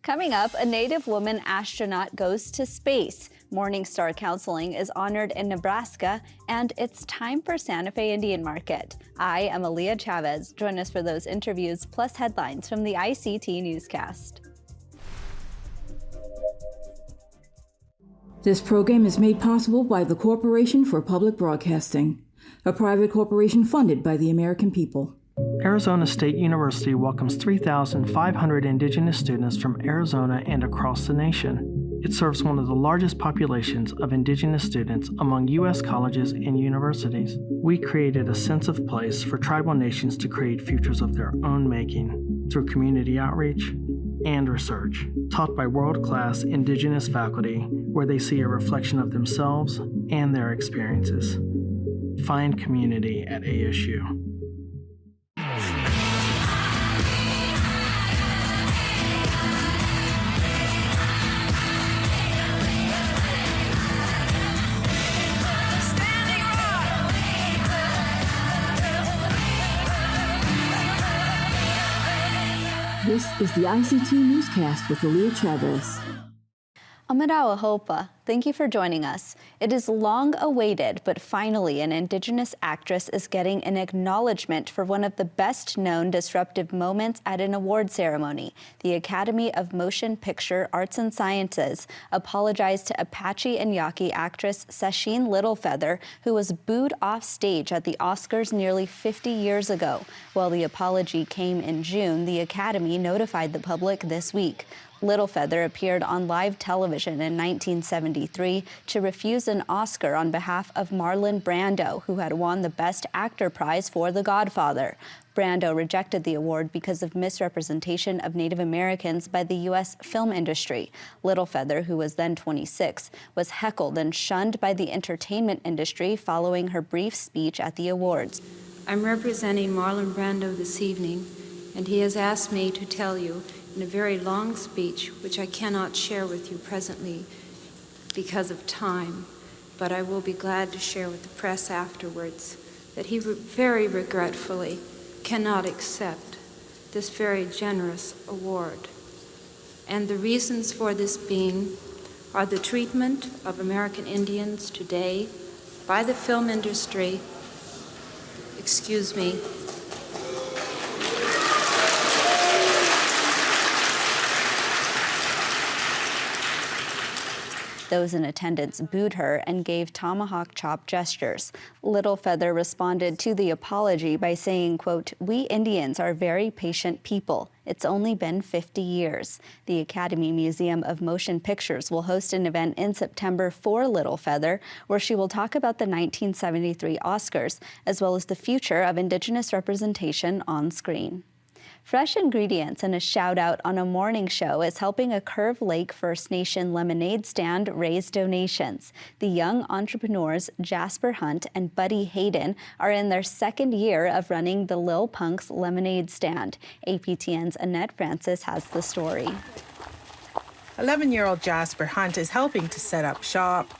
Coming up, a Native woman astronaut goes to space. Morningstar Counseling is honored in Nebraska, and it's time for Santa Fe Indian Market. I am Aaliyah Chavez. Join us for those interviews plus headlines from the ICT Newscast. This program is made possible by the Corporation for Public Broadcasting, a private corporation funded by the American people. Arizona State University welcomes 3,500 Indigenous students from Arizona and across the nation. It serves one of the largest populations of Indigenous students among U.S. colleges and universities. We created a sense of place for tribal nations to create futures of their own making through community outreach and research, taught by world-class Indigenous faculty where they see a reflection of themselves and their experiences. Find community at ASU. This is the ICT Newscast with Aaliyah Chavez. Amarawa Hopa, thank you for joining us. It is long awaited, but finally an Indigenous actress is getting an acknowledgement for one of the best known disruptive moments at an award ceremony. The Academy of Motion Picture Arts and Sciences apologized to Apache and Yaqui actress Sacheen Littlefeather, who was booed off stage at the Oscars nearly 50 years ago. While the apology came in June, the Academy notified the public this week. Littlefeather appeared on live television in 1973 to refuse an Oscar on behalf of Marlon Brando, who had won the Best Actor prize for The Godfather. Brando rejected the award because of misrepresentation of Native Americans by the U.S. film industry. Littlefeather, who was then 26, was heckled and shunned by the entertainment industry following her brief speech at the awards. I'm representing Marlon Brando this evening, and he has asked me to tell you in a very long speech, which I cannot share with you presently because of time, but I will be glad to share with the press afterwards, that he very regretfully cannot accept this very generous award. And the reasons for this being are the treatment of American Indians today by the film industry, Those in attendance booed her and gave tomahawk chop gestures. Littlefeather responded to the apology by saying, quote, "We Indians are very patient people. It's only been 50 years. The Academy Museum of Motion Pictures will host an event in September for Littlefeather, where she will talk about the 1973 Oscars, as well as the future of Indigenous representation on screen. Fresh ingredients and a shout-out on a morning show is helping a Curve Lake First Nation lemonade stand raise donations. The young entrepreneurs Jasper Hunt and Buddy Hayden are in their second year of running the Lil Punk's lemonade stand. APTN's Annette Francis has the story. 11-year-old Jasper Hunt is helping to set up shop.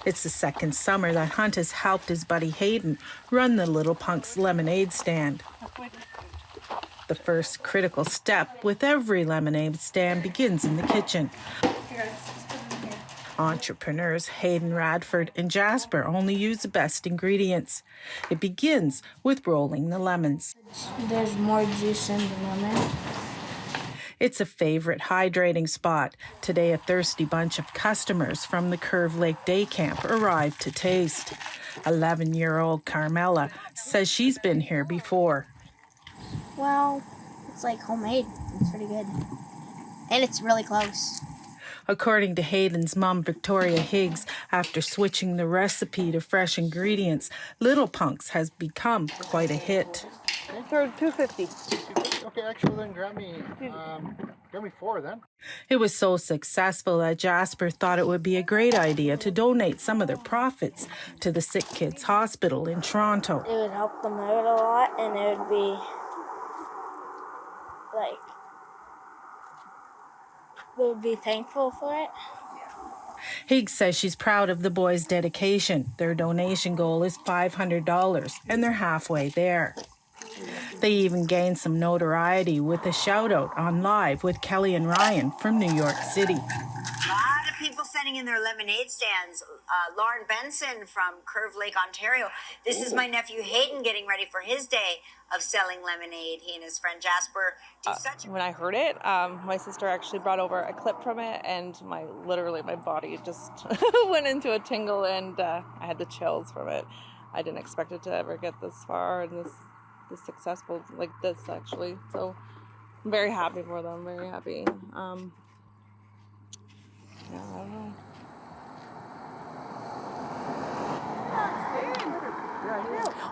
It's the second summer that Hunt has helped his buddy Hayden run the Lil Punk's lemonade stand. The first critical step with every lemonade stand begins in the kitchen. Entrepreneurs Hayden Radford and Jasper only use the best ingredients. It begins with rolling the lemons. There's more juice in the lemon. It's a favorite hydrating spot. Today, a thirsty bunch of customers from the Curve Lake Day Camp arrived to taste. 11-year-old Carmela says she's been here before. Well, it's like homemade. It's pretty good. And it's really close. According to Hayden's mom, Victoria Higgs, after switching the recipe to fresh ingredients, Lil Punk's has become quite a hit. $250. Okay, actually, then grab me 4 then. It was so successful that Jasper thought it would be a great idea to donate some of their profits to the Sick Kids Hospital in Toronto. It would help them out a lot, and it would be they would be thankful for it. Higgs says she's proud of the boys' dedication. Their donation goal is $500, and they're halfway there. They even gained some notoriety with a shout out on Live with Kelly and Ryan from New York City. A lot of people sending in their lemonade stands. Lauren Benson from Curve Lake, Ontario. This is my nephew Hayden getting ready for his day of selling lemonade. He and his friend Jasper do such When I heard it, my sister actually brought over a clip from it, and literally my body just went into a tingle, and I had the chills from it. I didn't expect it to ever get this far and this successful like this, actually. So I'm very happy for them, very happy. Yeah, I don't know.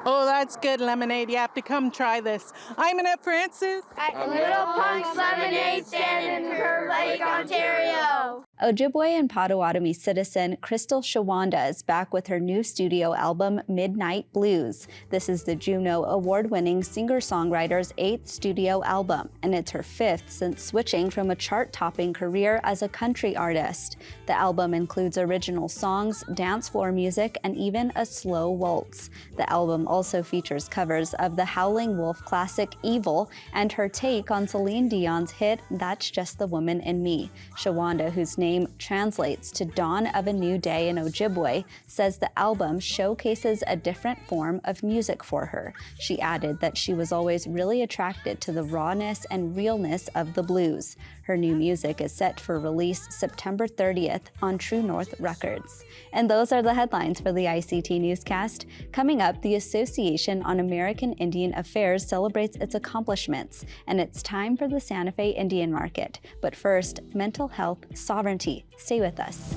Oh, that's good lemonade. You have to come try this. I'm Annette Francis. At Little Punk's Lemonade Stand in Curve Lake, Ontario. Ojibwe and Potawatomi citizen Crystal Shawanda is back with her new studio album, Midnight Blues. This is the Juno Award-winning singer-songwriter's 8th studio album, and it's her 5th since switching from a chart-topping career as a country artist. The album includes original songs, dance floor music, and even a slow waltz. The album also features covers of the Howling Wolf classic Evil and her take on Celine Dion's hit That's Just the Woman in Me. Shawanda, whose name translates to Dawn of a New Day in Ojibwe, says the album showcases a different form of music for her. She added that she was always really attracted to the rawness and realness of the blues. Her new music is set for release September 30th on True North Records. And those are the headlines for the ICT Newscast. Coming up, the Association on American Indian Affairs celebrates its accomplishments, and it's time for the Santa Fe Indian Market. But first, mental health sovereignty. Stay with us.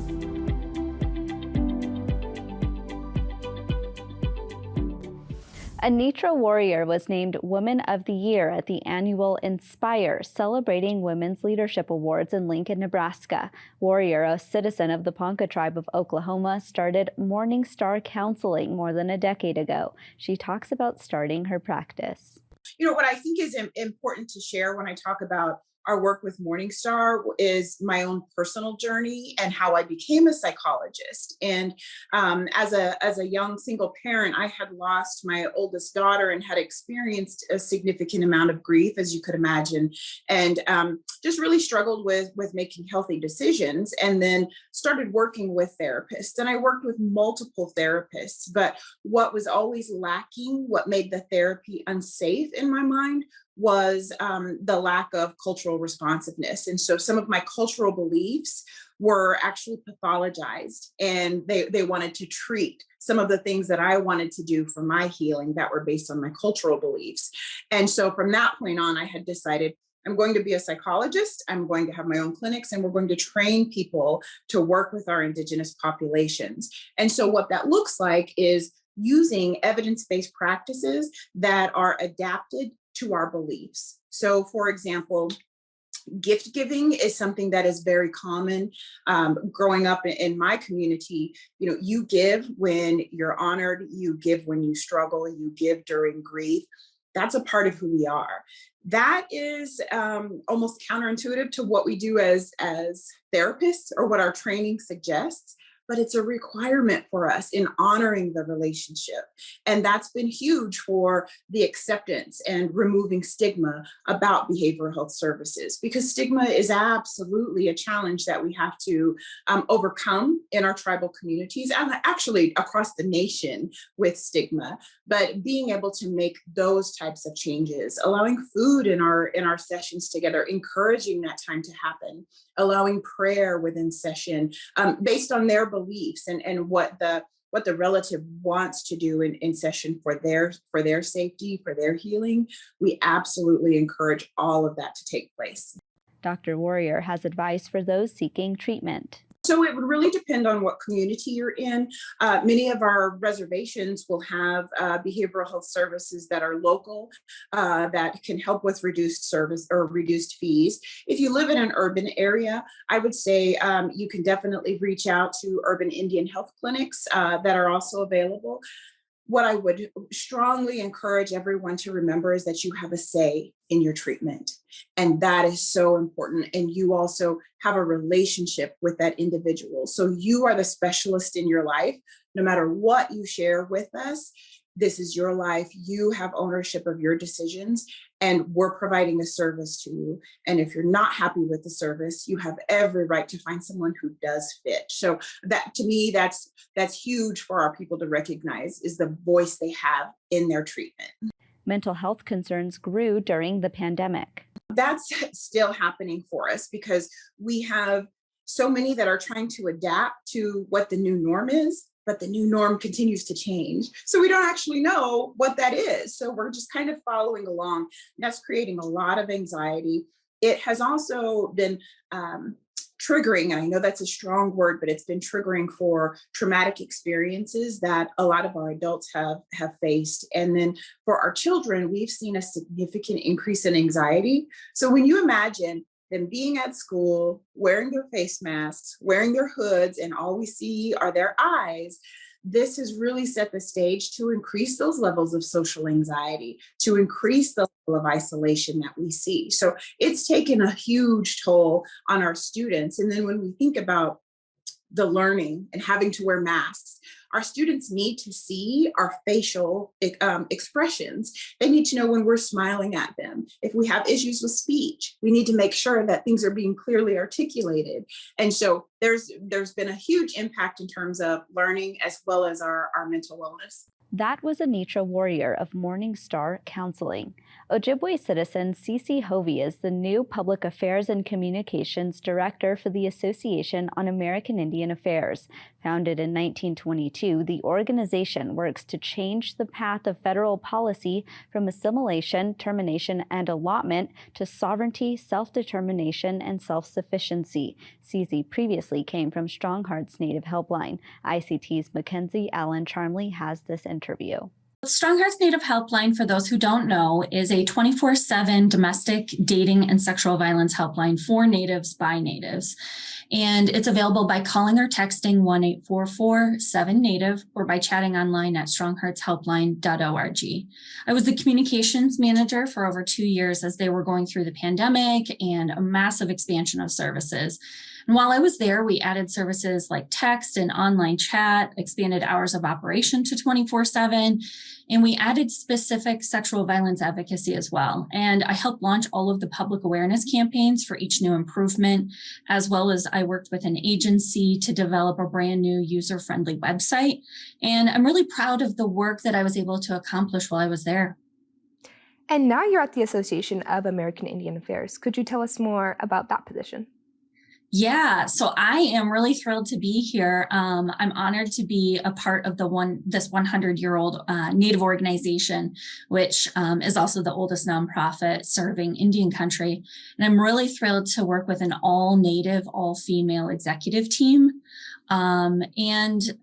Anitra Warrior was named Woman of the Year at the annual Inspire, Celebrating Women's Leadership Awards in Lincoln, Nebraska. Warrior, a citizen of the Ponca tribe of Oklahoma, started Morningstar Counseling more than a decade ago. She talks about starting her practice. You know, what I think is important to share when I talk about our work with Morningstar is my own personal journey and how I became a psychologist. And as a young single parent, I had lost my oldest daughter and had experienced a significant amount of grief, as you could imagine, and just really struggled with making healthy decisions, and then started working with therapists. And I worked with multiple therapists, but what was always lacking, what made the therapy unsafe in my mind, was the lack of cultural responsiveness. And so some of my cultural beliefs were actually pathologized, and they wanted to treat some of the things that I wanted to do for my healing that were based on my cultural beliefs. And so from that point on, I had decided I'm going to be a psychologist, I'm going to have my own clinics, and we're going to train people to work with our Indigenous populations. And so what that looks like is using evidence-based practices that are adapted to our beliefs. So, for example, gift giving is something that is very common. Growing up in my community, you know, you give when you're honored, you give when you struggle, you give during grief. That's a part of who we are. That is almost counterintuitive to what we do as therapists or what our training suggests. But it's a requirement for us in honoring the relationship. And that's been huge for the acceptance and removing stigma about behavioral health services, because stigma is absolutely a challenge that we have to overcome in our tribal communities and actually across the nation with stigma. But being able to make those types of changes, allowing food in our sessions together, encouraging that time to happen, allowing prayer within session based on their beliefs and what the relative wants to do in session for their safety, for their healing. We absolutely encourage all of that to take place. Dr. Warrior has advice for those seeking treatment. So it would really depend on what community you're in. Many of our reservations will have behavioral health services that are local that can help with reduced service or reduced fees. If you live in an urban area, I would say you can definitely reach out to urban Indian health clinics that are also available. What I would strongly encourage everyone to remember is that you have a say in your treatment. And that is so important. And you also have a relationship with that individual. So you are the specialist in your life. No matter what you share with us, this is your life. You have ownership of your decisions, and we're providing a service to you. And if you're not happy with the service, you have every right to find someone who does fit. So that, to me, that's huge for our people to recognize, is the voice they have in their treatment. Mental health concerns grew during the pandemic. That's still happening for us because we have so many that are trying to adapt to what the new norm is, but the new norm continues to change. So we don't actually know what that is. So we're just kind of following along. That's creating a lot of anxiety. It has also been triggering, and I know that's a strong word, but it's been triggering for traumatic experiences that a lot of our adults have faced. And then for our children, we've seen a significant increase in anxiety. So when you imagine them being at school, wearing their face masks, wearing their hoods, and all we see are their eyes, this has really set the stage to increase those levels of social anxiety, to increase the level of isolation that we see. So it's taken a huge toll on our students. And then when we think about the learning and having to wear masks, our students need to see our facial expressions. They need to know when we're smiling at them. If we have issues with speech, we need to make sure that things are being clearly articulated. And so there's been a huge impact in terms of learning as well as our mental wellness. That was Anitra Warrior of Morningstar Counseling. Ojibwe citizen Cece Hovey is the new Public Affairs and Communications Director for the Association on American Indian Affairs. Founded in 1922, the organization works to change the path of federal policy from assimilation, termination, and allotment to sovereignty, self-determination, and self-sufficiency. Cece previously came from Strong Hearts Native Helpline. ICT's Mackenzie Allen Charmley has this interview. Strong Hearts Native Helpline, for those who don't know, is a 24/7 domestic dating and sexual violence helpline for Natives by Natives. And it's available by calling or texting 1-844-7-NATIVE or by chatting online at strongheartshelpline.org. I was the communications manager for over 2 years as they were going through the pandemic and a massive expansion of services. And while I was there, we added services like text and online chat, expanded hours of operation to 24/7, and we added specific sexual violence advocacy as well. And I helped launch all of the public awareness campaigns for each new improvement, as well as I worked with an agency to develop a brand new user-friendly website. And I'm really proud of the work that I was able to accomplish while I was there. And now you're at the Association of American Indian Affairs. Could you tell us more about that position? Yeah, so I am really thrilled to be here. I'm honored to be a part of this 100-year-old Native organization, which is also the oldest nonprofit serving Indian country. And I'm really thrilled to work with an all-Native, all-female executive team. The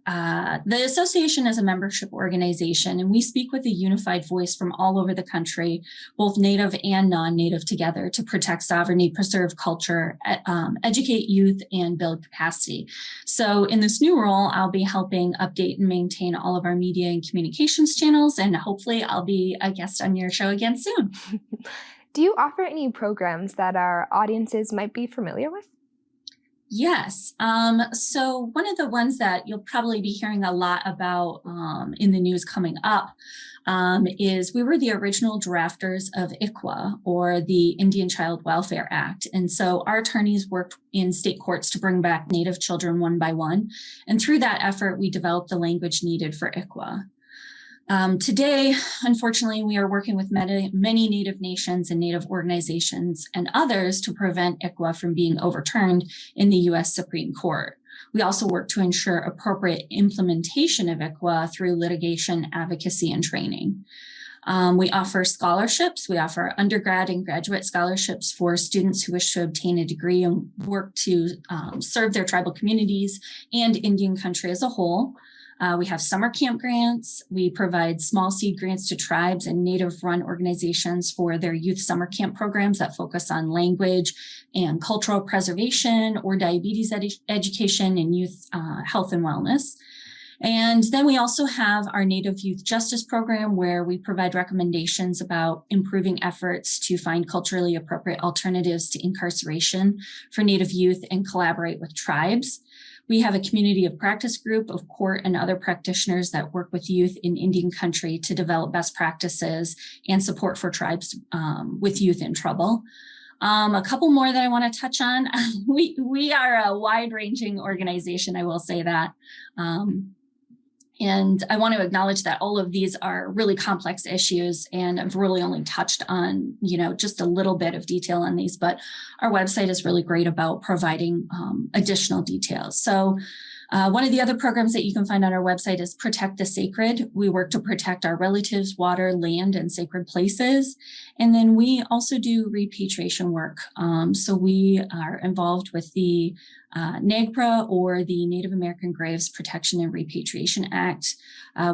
association is a membership organization, and we speak with a unified voice from all over the country, both Native and non-Native together, to protect sovereignty, preserve culture, educate youth, and build capacity. So in this new role, I'll be helping update and maintain all of our media and communications channels, and hopefully I'll be a guest on your show again soon. Do you offer any programs that our audiences might be familiar with? Yes. So one of the ones that you'll probably be hearing a lot about in the news coming up is we were the original drafters of ICWA, or the Indian Child Welfare Act. And so our attorneys worked in state courts to bring back Native children one by one. And through that effort, we developed the language needed for ICWA. Today, unfortunately, we are working with many Native nations and Native organizations and others to prevent ICWA from being overturned in the U.S. Supreme Court. We also work to ensure appropriate implementation of ICWA through litigation, advocacy, and training. We offer scholarships. We offer undergrad and graduate scholarships for students who wish to obtain a degree and work to serve their tribal communities and Indian country as a whole. We have summer camp grants. We provide small seed grants to tribes and Native-run organizations for their youth summer camp programs that focus on language and cultural preservation or diabetes education and youth health and wellness. And then we also have our Native Youth Justice Program, where we provide recommendations about improving efforts to find culturally appropriate alternatives to incarceration for Native youth and collaborate with tribes. We have a community of practice group of court and other practitioners that work with youth in Indian country to develop best practices and support for tribes with youth in trouble. A couple more that I want to touch on. We are a wide-ranging organization, I will say that. And I want to acknowledge that all of these are really complex issues, and I've really only touched on, just a little bit of detail on these, but our website is really great about providing additional details. So one of the other programs that you can find on our website is Protect the Sacred. We work to protect our relatives, water, land, and sacred places. And then we also do repatriation work. So we are involved with the NAGPRA, or the Native American Graves Protection and Repatriation Act.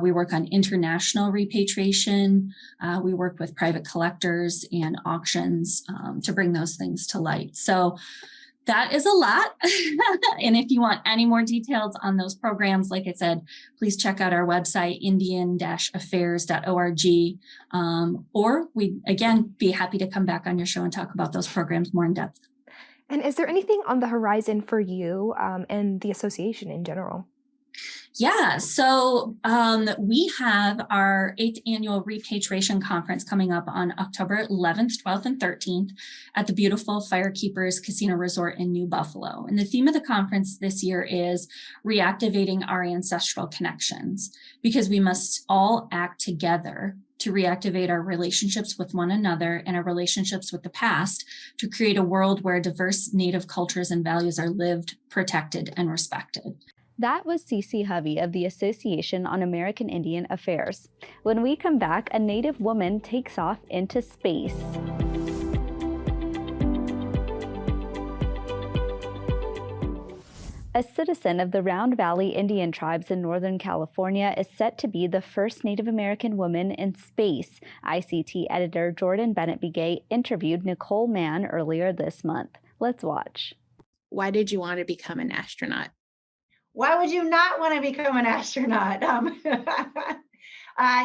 We work on international repatriation. We work with private collectors and auctions to bring those things to light. So that is a lot. And if you want any more details on those programs, like I said, please check out our website, indian-affairs.org. Or we'd, again, be happy to come back on your show and talk about those programs more in depth. And is there anything on the horizon for you and the association in general? Yeah, so we have our 8th annual repatriation conference coming up on October 11th, 12th, and 13th at the beautiful Firekeepers Casino Resort in New Buffalo. And the theme of the conference this year is reactivating our ancestral connections, because we must all act together to reactivate our relationships with one another and our relationships with the past to create a world where diverse Native cultures and values are lived, protected, and respected. That was Cece Hovey of the Association on American Indian Affairs. When we come back, a Native woman takes off into space. A citizen of the Round Valley Indian tribes in Northern California is set to be the first Native American woman in space. ICT editor Jordan Bennett-Begay interviewed Nicole Mann earlier this month. Let's watch. Why did you want to become an astronaut? Why would you not want to become an astronaut?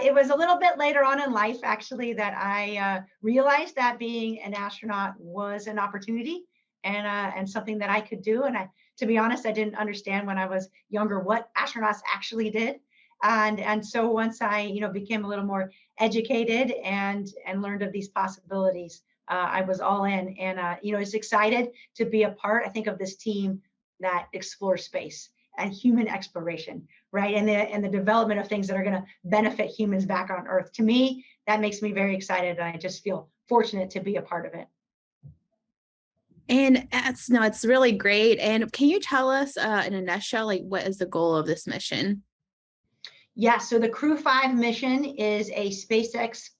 It was a little bit later on in life, actually, that I realized that being an astronaut was an opportunity and something that I could do. And to be honest, I didn't understand when I was younger what astronauts actually did. And so once I, became a little more educated and learned of these possibilities, I was all in. And was excited to be a part, I think, of this team that explores space and human exploration, right? And the development of things that are going to benefit humans back on Earth. To me, that makes me very excited, and I just feel fortunate to be a part of it. And it's really great. And can you tell us in a nutshell, what is the goal of this mission? Yeah, so the Crew 5 mission is a SpaceX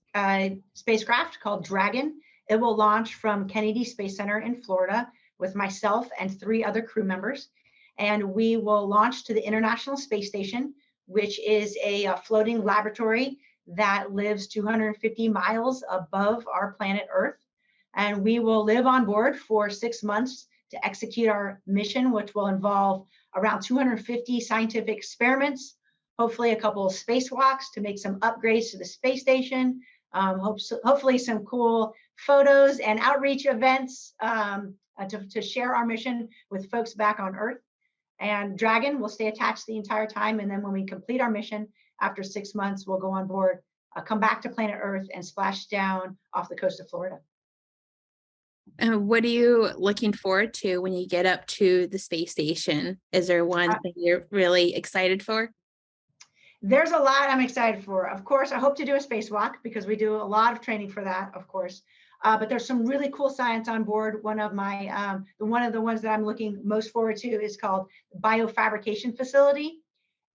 spacecraft called Dragon. It will launch from Kennedy Space Center in Florida with myself and 3 other crew members. And we will launch to the International Space Station, which is a floating laboratory that lives 250 miles above our planet Earth. And we will live on board for 6 months to execute our mission, which will involve around 250 scientific experiments, hopefully a couple of spacewalks to make some upgrades to the space station, hopefully some cool photos and outreach events to share our mission with folks back on Earth. And Dragon will stay attached the entire time. And then when we complete our mission after 6 months, we'll go on board, come back to planet Earth, and splash down off the coast of Florida. And what are you looking forward to when you get up to the space station? Is there one thing you're really excited for? There's a lot I'm excited for. Of course, I hope to do a spacewalk because we do a lot of training for that, of course. But there's some really cool science on board. One of the ones that I'm looking most forward to is called Biofabrication Facility.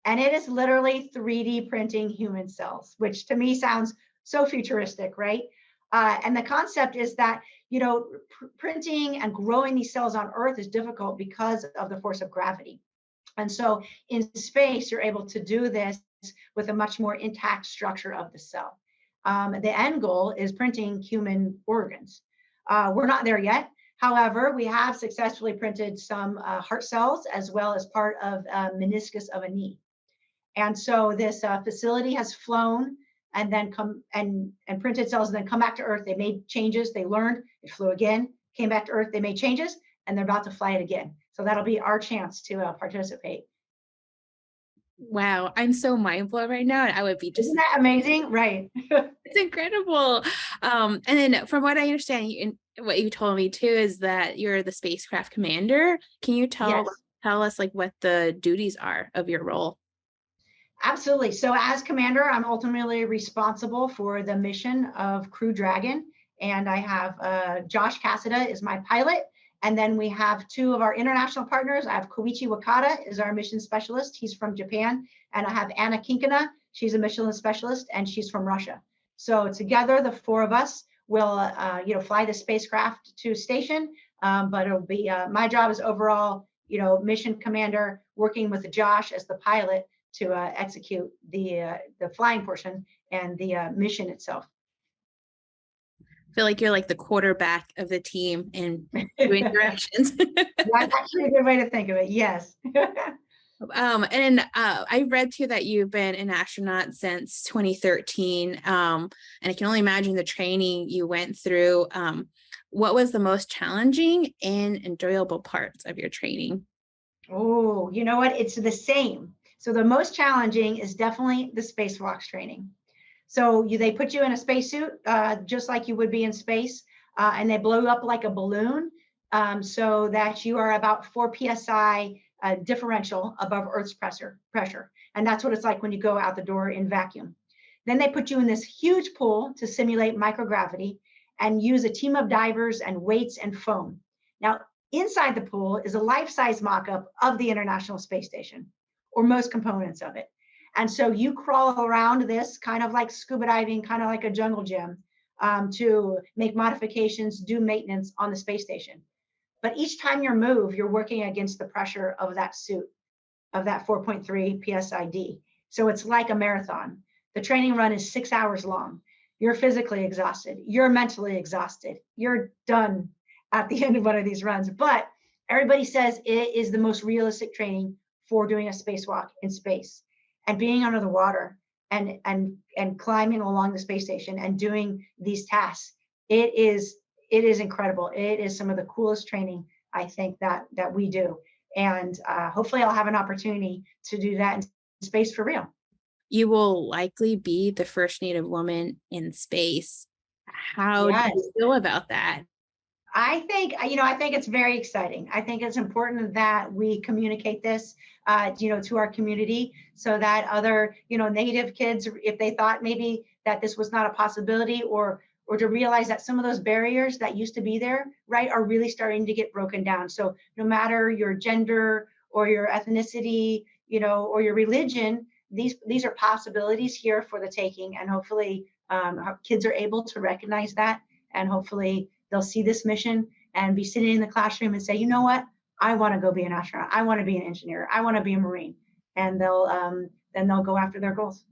And it is literally 3D printing human cells, which to me sounds so futuristic, right? And the concept is that, printing and growing these cells on Earth is difficult because of the force of gravity. And so in space, you're able to do this with a much more intact structure of the cell. The end goal is printing human organs. We're not there yet. However, we have successfully printed some heart cells as well as part of meniscus of a knee. And so this facility has flown and then printed cells and then come back to Earth. They made changes, they learned, it flew again, came back to Earth, they made changes, and they're about to fly it again. So that'll be our chance to participate. Wow, I'm so mindful right now, and I would be just. Isn't that amazing? Right. It's incredible. And then from what I understand, what you told me too is that you're the spacecraft commander. Can you tell us like what the duties are of your role? Absolutely. So as commander, I'm ultimately responsible for the mission of Crew Dragon. And I have Josh Cassada is my pilot. And then we have two of our international partners. I have Koichi Wakata is our mission specialist. He's from Japan. And I have Anna Kinkana. She's a mission specialist and she's from Russia. So together, the four of us will, fly the spacecraft to station. But it'll be my job is overall, mission commander, working with Josh as the pilot to execute the flying portion and the mission itself. I feel like you're like the quarterback of the team and doing directions. That's actually a good way to think of it. Yes. I read too that you've been an astronaut since 2013. And I can only imagine the training you went through. What was the most challenging and enjoyable parts of your training? Oh, you know what? It's the same. So the most challenging is definitely the spacewalks training. So they put you in a spacesuit, just like you would be in space, and they blow you up like a balloon, so that you are about 4 psi differential above Earth's pressure. And that's what it's like when you go out the door in vacuum. Then they put you in this huge pool to simulate microgravity and use a team of divers and weights and foam. Now, inside the pool is a life-size mock-up of the International Space Station, or most components of it. And so you crawl around this kind of like scuba diving, kind of like a jungle gym, to make modifications, do maintenance on the space station. But each time you move, you're working against the pressure of that suit, of that 4.3 psid. So it's like a marathon. The training run is 6 hours long. You're physically exhausted. You're mentally exhausted. You're done at the end of one of these runs. But everybody says it is the most realistic training for doing a spacewalk in space and being under the water and climbing along the space station and doing these tasks. It is incredible. It is some of the coolest training I think that we do. And hopefully I'll have an opportunity to do that in space for real. You will likely be the first Native woman in space. How do you feel about that? I think it's very exciting. I think it's important that we communicate this, to our community so that other, Native kids, if they thought maybe that this was not a possibility, or to realize that some of those barriers that used to be there, right, are really starting to get broken down. So no matter your gender or your ethnicity, or your religion, these are possibilities here for the taking. And hopefully our kids are able to recognize that, and hopefully they'll see this mission and be sitting in the classroom and say, you know what, I want to go be an astronaut. I want to be an engineer. I want to be a Marine. And then they'll go after their goals.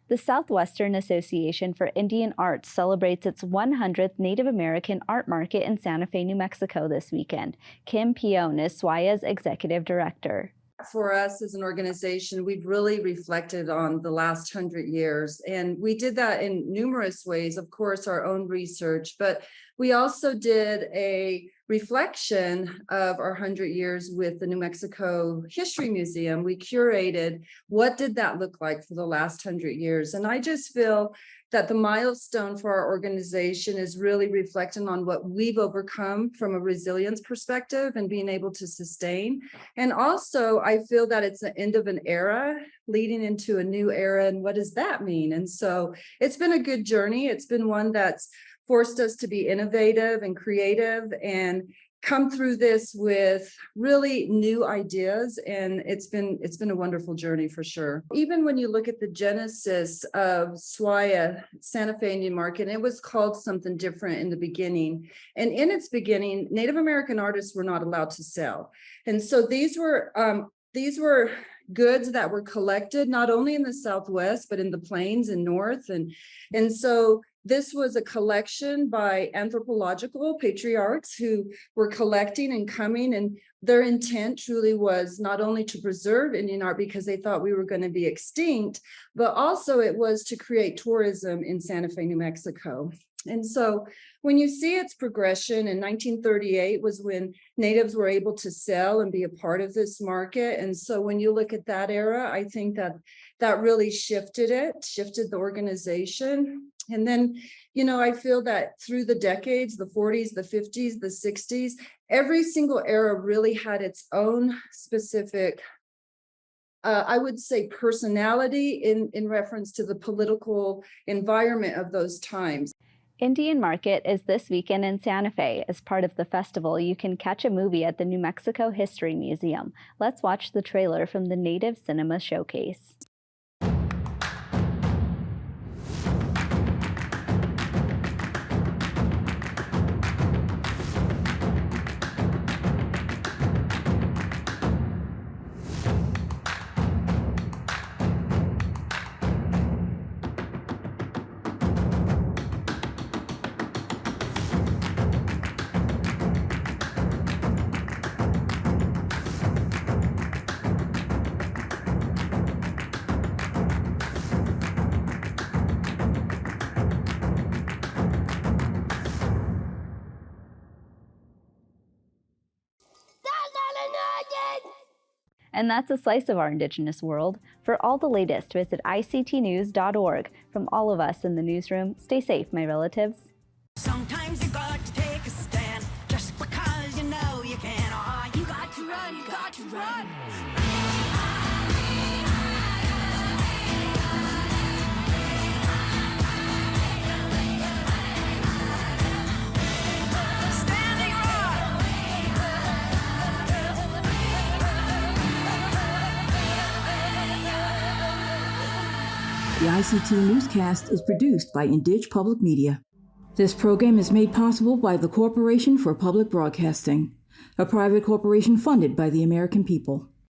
The Southwestern Association for Indian Arts celebrates its 100th Native American Art Market in Santa Fe, New Mexico this weekend. Kim Pion is SWAIA's executive director. For us as an organization, we've really reflected on the last 100 years, and we did that in numerous ways. Of course, our own research, but we also did a reflection of our 100 years with the New Mexico History Museum. We curated what did that look like for the last 100 years, and I just feel that the milestone for our organization is really reflecting on what we've overcome from a resilience perspective and being able to sustain. And also, I feel that it's the end of an era leading into a new era. And what does that mean? And so it's been a good journey. It's been one that's forced us to be innovative and creative and come through this with really new ideas, and it's been a wonderful journey for sure. Even when you look at the genesis of SWAIA, Santa Fe Indian Market, it was called something different in the beginning. And in its beginning, Native American artists were not allowed to sell. And so these were goods that were collected not only in the Southwest, but in the plains and north. And so this was a collection by anthropological patriarchs who were collecting and coming, and their intent truly was not only to preserve Indian art because they thought we were going to be extinct, but also it was to create tourism in Santa Fe, New Mexico. And so when you see its progression in 1938 was when natives were able to sell and be a part of this market. And so when you look at that era, I think that really shifted the organization. And then, I feel that through the decades, the 40s, the 50s, the 60s, every single era really had its own specific I would say personality in reference to the political environment of those times. Indian Market is this weekend in Santa Fe. As part of the festival, you can catch a movie at the New Mexico History Museum. Let's watch the trailer from the Native Cinema Showcase. And that's a slice of our Indigenous world. For all the latest, visit ictnews.org. From all of us in the newsroom, stay safe, my relatives. Sometimes you got to take a stand, just because you know you can. Oh, you got to run, you got to run. The ICT Newscast is produced by Indig Public Media. This program is made possible by the Corporation for Public Broadcasting, a private corporation funded by the American people.